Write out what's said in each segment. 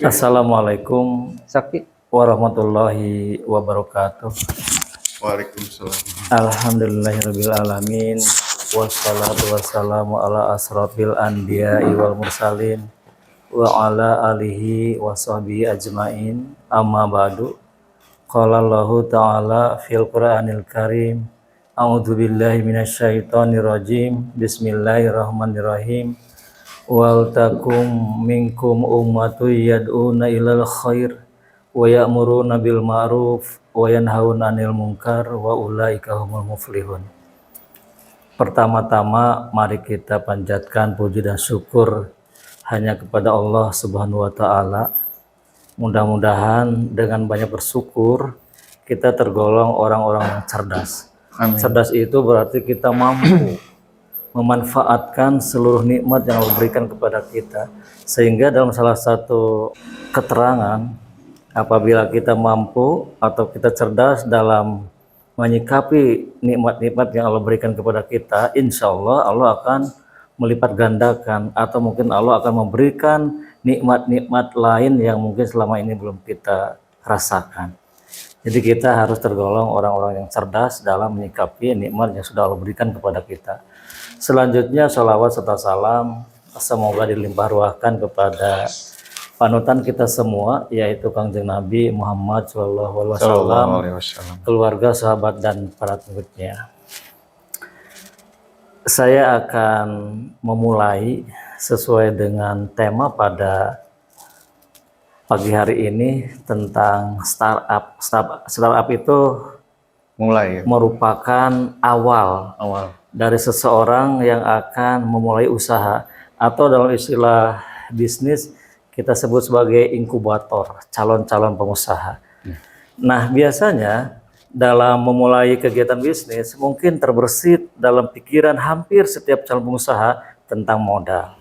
Assalamualaikum Sakti. warahmatullahi wabarakatuh. Waalaikumsalam. Alhamdulillahirabbil alamin. Wassalatu wassalamu ala asrofil anbiya'i wal mursalin wa ala alihi wa sahbihi ajmain. Amma ba'du. Qala Allahu ta'ala fil Qur'anil Karim. A'udzu billahi minasyaitonir rajim. Bismillahirrahmanirrahim. Wal takum minkum ummatu yad'una ilal khair wa ya'muruna bil ma'ruf wa yanhauna 'anil munkar wa ulaika humul muflihun. Pertama-tama mari kita panjatkan puji dan syukur hanya kepada Allah Subhanahu wa taala. Mudah-mudahan dengan banyak bersyukur kita tergolong orang-orang yang cerdas. Amin. Cerdas itu berarti kita mampu memanfaatkan seluruh nikmat yang Allah berikan kepada kita, sehingga dalam salah satu keterangan apabila kita mampu atau kita cerdas dalam menyikapi nikmat-nikmat yang Allah berikan kepada kita, insya Allah Allah akan melipat gandakan atau mungkin Allah akan memberikan nikmat-nikmat lain yang mungkin selama ini belum kita rasakan. Jadi kita harus tergolong orang-orang yang cerdas dalam menyikapi nikmat yang sudah Allah berikan kepada kita. Selanjutnya sholawat serta salam semoga dilimpah ruahkan kepada panutan kita semua, yaitu Kangjeng Nabi Muhammad Shallallahu Alaihi Wasallam, keluarga, sahabat dan para pengikutnya. Saya akan memulai sesuai dengan tema pada pagi hari ini tentang startup. Startup itu Mulai. merupakan awal dari seseorang yang akan memulai usaha, atau dalam istilah bisnis kita sebut sebagai inkubator, calon-calon pengusaha. Nah, biasanya dalam memulai kegiatan bisnis mungkin terbersit dalam pikiran hampir setiap calon pengusaha tentang modal.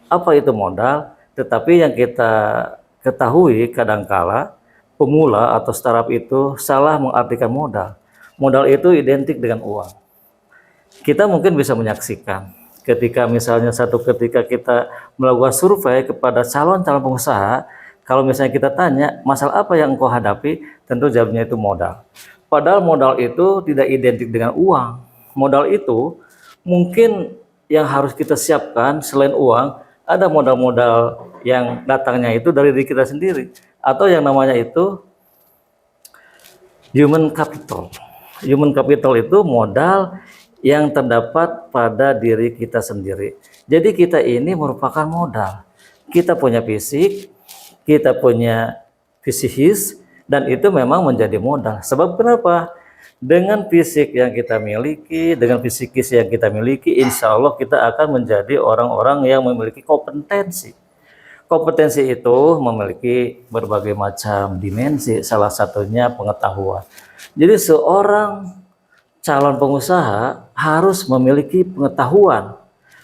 Apa itu modal? Tetapi yang kita ketahui kadangkala pemula atau startup itu salah mengartikan modal. Modal itu identik dengan uang. Kita mungkin bisa menyaksikan ketika misalnya ketika kita melakukan survei kepada calon-calon pengusaha, kalau misalnya kita tanya masalah apa yang engkau hadapi, tentu jawabnya itu modal. Padahal modal itu tidak identik dengan uang. Modal itu mungkin yang harus kita siapkan selain uang, ada modal-modal yang datangnya itu dari diri kita sendiri, atau yang namanya itu human capital. Human capital itu modal yang terdapat pada diri kita sendiri. Jadi kita ini merupakan modal. Kita punya fisik, kita punya psikis, dan itu memang menjadi modal. Sebab kenapa? Dengan fisik yang kita miliki, dengan psikis yang kita miliki, insya Allah kita akan menjadi orang-orang yang memiliki kompetensi. Kompetensi itu memiliki berbagai macam dimensi, salah satunya pengetahuan. Jadi seorang calon pengusaha harus memiliki pengetahuan.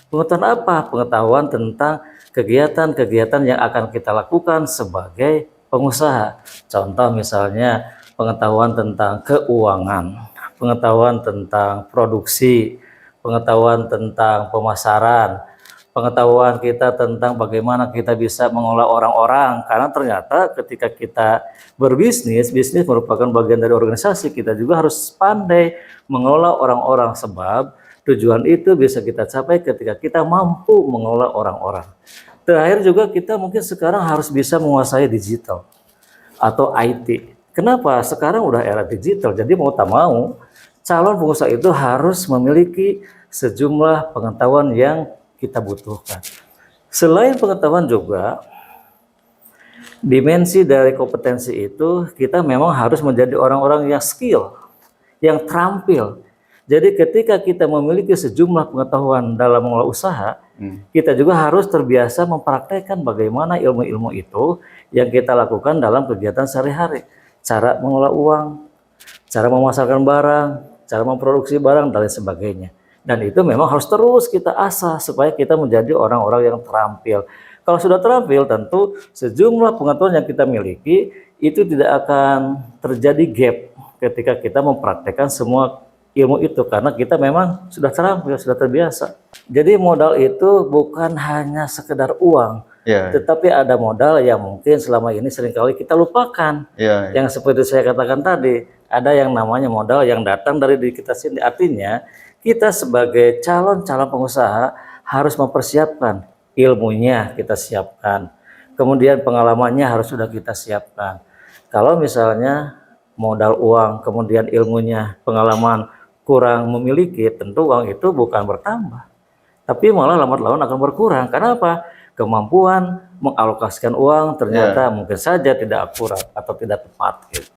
Pengetahuan apa? Pengetahuan tentang kegiatan-kegiatan yang akan kita lakukan sebagai pengusaha. Contoh misalnya pengetahuan tentang keuangan, pengetahuan tentang produksi, pengetahuan tentang pemasaran, pengetahuan kita tentang bagaimana kita bisa mengolah orang-orang, karena ternyata ketika kita berbisnis, bisnis merupakan bagian dari organisasi, kita juga harus pandai mengelola orang-orang, sebab tujuan itu bisa kita capai ketika kita mampu mengelola orang-orang. Terakhir juga kita mungkin sekarang harus bisa menguasai digital atau IT. Kenapa? Sekarang udah era digital, jadi mau tak mau calon pengusaha itu harus memiliki sejumlah pengetahuan yang kita butuhkan. Selain pengetahuan juga, dimensi dari kompetensi itu kita memang harus menjadi orang-orang yang skill, yang terampil. Jadi ketika kita memiliki sejumlah pengetahuan dalam mengelola usaha, kita juga harus terbiasa mempraktekkan bagaimana ilmu-ilmu itu yang kita lakukan dalam kegiatan sehari-hari. Cara mengelola uang, cara memasarkan barang, cara memproduksi barang, dan lain sebagainya. Dan itu memang harus terus kita asah supaya kita menjadi orang-orang yang terampil. Kalau sudah terampil, tentu sejumlah pengetahuan yang kita miliki itu tidak akan terjadi gap ketika kita mempraktekkan semua ilmu itu, karena kita memang sudah terampil, sudah terbiasa. Jadi modal itu bukan hanya sekedar uang, Iya. Tetapi ada modal yang mungkin selama ini seringkali kita lupakan. Iya. Yang seperti saya katakan tadi, ada yang namanya modal yang datang dari diri kita sendiri. Artinya, kita sebagai calon-calon pengusaha harus mempersiapkan ilmunya, kita siapkan. Kemudian pengalamannya harus sudah kita siapkan. Kalau misalnya modal uang, kemudian ilmunya, pengalaman kurang memiliki, tentu uang itu bukan bertambah, tapi malah lambat laun akan berkurang. Karena apa? Kemampuan mengalokasikan uang ternyata mungkin saja tidak akurat atau tidak tepat gitu.